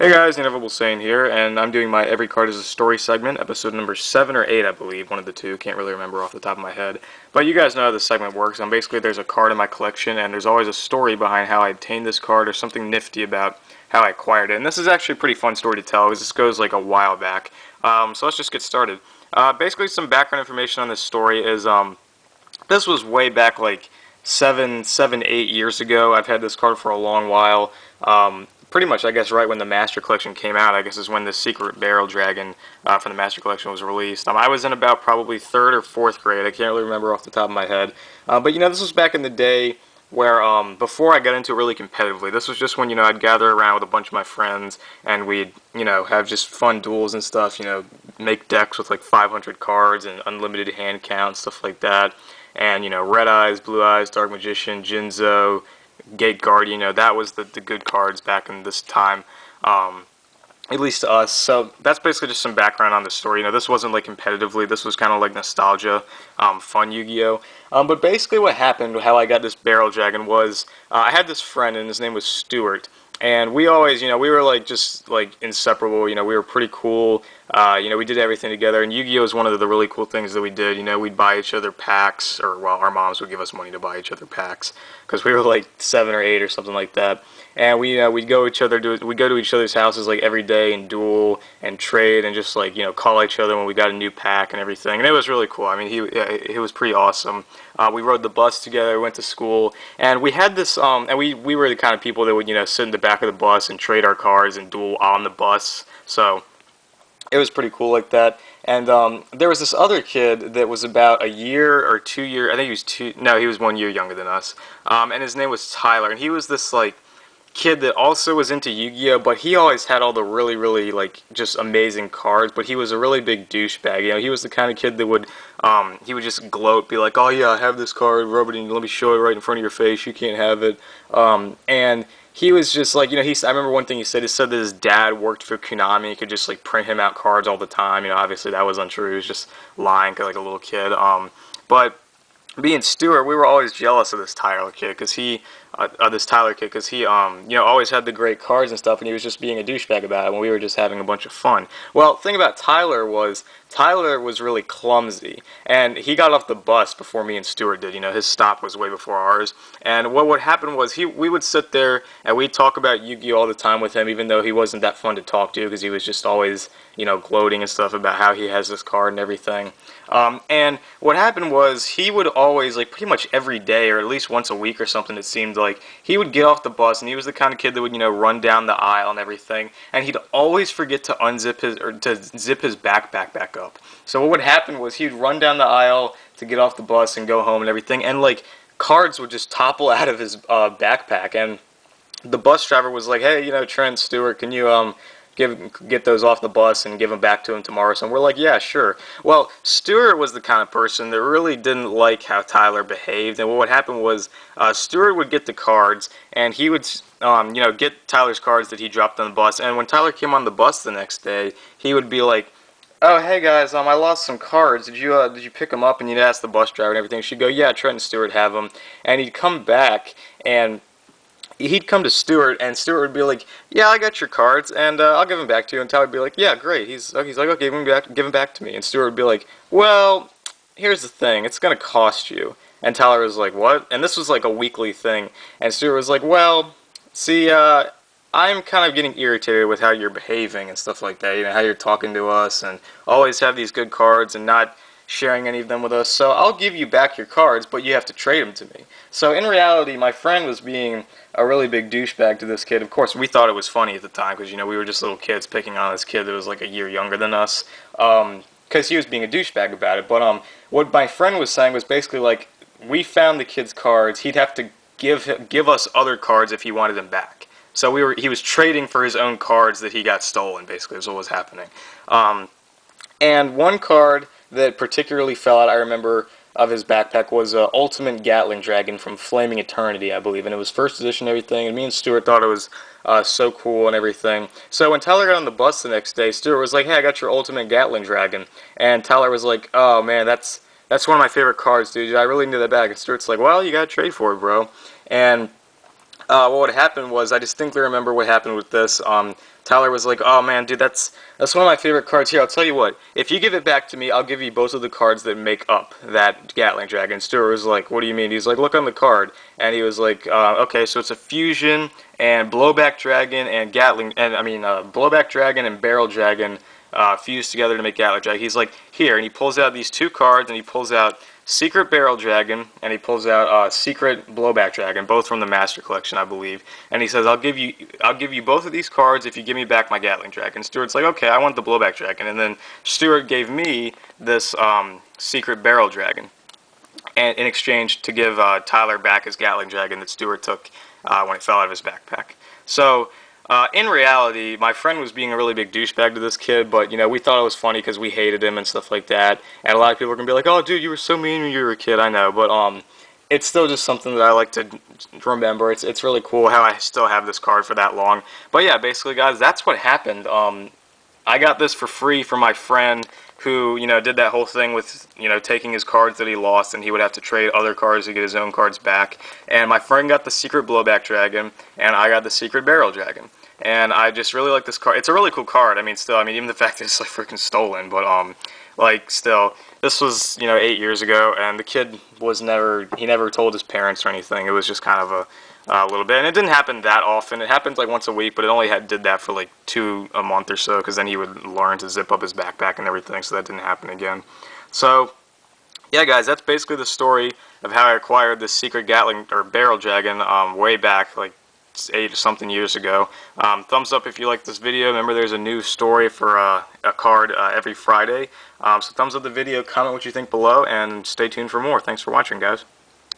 Hey guys, TheInevitableSaiyan here, and I'm doing my Every Card is a Story segment, episode number 7 or 8, I believe, one of the two, can't really remember off the top of my head. But you guys know how this segment works. Basically, there's a card in my collection, and there's always a story behind how I obtained this card, or something nifty about how I acquired it. And this is actually a pretty fun story to tell, because this goes like a while back. So let's just get started. Basically, some background information on this story is, this was way back like 8 years ago. I've had this card for a long while. Pretty much, I guess, right when the Master Collection came out, I guess is when the Secret Barrel Dragon from the Master Collection was released. I was in about probably 3rd or 4th grade. I can't really remember off the top of my head. But, this was back in the day where, before I got into it really competitively. This was just when, I'd gather around with a bunch of my friends, and we'd, have just fun duels and stuff, make decks with like 500 cards and unlimited hand count, stuff like that. And, Red Eyes, Blue Eyes, Dark Magician, Jinzo, Gate Guardian, that was the good cards back in this time, at least to us. So that's basically just some background on the story. This wasn't like competitively, this was kind of like nostalgia, fun Yu-Gi-Oh! But basically what happened, how I got this Barrel Dragon was, I had this friend and his name was Stuart. And we always, we were like just like inseparable. We were pretty cool. We did everything together. And Yu-Gi-Oh is one of the really cool things that we did. We'd buy each other packs, or well, our moms would give us money to buy each other packs because we were like 7 or 8 or something like that. And we'd go to each other's houses like every day and duel and trade and just like call each other when we got a new pack and everything. And it was really cool. It was pretty awesome. We rode the bus together, went to school, and we had this. And we were the kind of people that would sit in the back of the bus and trade our cards and duel on the bus. So it was pretty cool like that. And there was this other kid that was about a year or 2 years. I think he was two. No, he was 1 year younger than us. And his name was Tyler, and he was this like kid that also was into Yu-Gi-Oh, but he always had all the really, really, like, just amazing cards, but he was a really big douchebag. He was the kind of kid that would, he would just gloat, be like, oh yeah, I have this card, rub it in, let me show it right in front of your face, you can't have it. And he was just like, I remember one thing he said that his dad worked for Konami, he could just, like, print him out cards all the time. Obviously that was untrue, he was just lying like a little kid. But being Stuart, we were always jealous of this Tyler kid because he always had the great cards and stuff, and he was just being a douchebag about it when we were just having a bunch of fun. Well, the thing about Tyler was really clumsy, and he got off the bus before me and Stuart did. His stop was way before ours, and what would happen was we would sit there and we'd talk about Yu-Gi-Oh all the time with him, even though he wasn't that fun to talk to because he was just always gloating and stuff about how he has this card and everything. And what happened was he would always, like, pretty much every day or at least once a week or something, it seemed like, he would get off the bus, and he was the kind of kid that would, run down the aisle and everything, and he'd always forget to zip his backpack back up. So what would happen was he'd run down the aisle to get off the bus and go home and everything, and, like, cards would just topple out of his backpack, and the bus driver was like, hey, Trent, Stewart, can you, get those off the bus and give them back to him tomorrow. So we're like, yeah, sure. Well, Stuart was the kind of person that really didn't like how Tyler behaved, and what would happen was Stuart would get the cards, and he would, get Tyler's cards that he dropped on the bus, and when Tyler came on the bus the next day, he would be like, oh, hey guys, I lost some cards. Did you pick them up? And you'd ask the bus driver and everything. She'd go, yeah, Trent and Stuart have them, and he'd come back and he'd come to Stuart, and Stuart would be like, yeah, I got your cards, and I'll give them back to you. And Tyler would be like, yeah, great. He's like, okay, give them back to me. And Stuart would be like, well, here's the thing. It's going to cost you. And Tyler was like, what? And this was like a weekly thing. And Stuart was like, well, see, I'm kind of getting irritated with how you're behaving and stuff like that. How you're talking to us and always have these good cards and not sharing any of them with us. So I'll give you back your cards, but you have to trade them to me. So in reality, my friend was being a really big douchebag to this kid. Of course, we thought it was funny at the time because, we were just little kids picking on this kid that was like a year younger than us because he was being a douchebag about it. But what my friend was saying was basically like, we found the kid's cards. He'd have to give us other cards if he wanted them back. So he was trading for his own cards that he got stolen, basically, is what was happening. And one card that particularly fell out, I remember, of his backpack was Ultimate Gatling Dragon from Flaming Eternity, I believe, and it was first edition and everything, and me and Stuart thought it was so cool and everything. So when Tyler got on the bus the next day, Stuart was like, hey, I got your Ultimate Gatling Dragon, and Tyler was like, oh man, that's one of my favorite cards, dude, I really need that back, and Stuart's like, well, you gotta trade for it, bro. And well, what happened was, I distinctly remember what happened with this. Tyler was like, "Oh man, dude, that's one of my favorite cards. Here, I'll tell you what. If you give it back to me, I'll give you both of the cards that make up that Gatling Dragon." Stuart was like, "What do you mean?" He's like, "Look on the card," and he was like, "Okay, so it's a fusion and blowback dragon and Gatling, and I mean, blowback dragon and barrel dragon." Fused together to make Gatling Dragon. He's like, "Here," and he pulls out these two cards, and he pulls out Secret Barrel Dragon, and he pulls out Secret Blowback Dragon, both from the Master Collection, I believe. And he says, I'll give you both of these cards if you give me back my Gatling Dragon." Stuart's like, "Okay, I want the Blowback Dragon." And then Stuart gave me this Secret Barrel Dragon, and in exchange to give Tyler back his Gatling Dragon that Stuart took when it fell out of his backpack. So, in reality, my friend was being a really big douchebag to this kid, but, you know, we thought it was funny because we hated him and stuff like that. And a lot of people are going to be like, "Oh, dude, you were so mean when you were a kid," I know, but it's still just something that I like to remember. It's really cool how I still have this card for that long. But yeah, basically, guys, that's what happened. I got this for free from my friend who, you know, did that whole thing with, you know, taking his cards that he lost, and he would have to trade other cards to get his own cards back. And my friend got the Secret Blowback Dragon, and I got the Secret Barrel Dragon. And I just really like this card. It's a really cool card. I mean, still, I mean, even the fact that it's like freaking stolen, but like, still, this was, you know, 8 years ago, and the kid he never told his parents or anything. It was just kind of a little bit, and it didn't happen that often. It happened like once a week, but it only did that for like a month or so, because then he would learn to zip up his backpack and everything, so that didn't happen again. So, yeah, guys, that's basically the story of how I acquired this Secret Gatling or Barrel Dragon way back, like 8 or something years ago. Thumbs up if you like this video. Remember, there's a new story for a card every Friday. So thumbs up the video, comment what you think below, and stay tuned for more. Thanks for watching, guys.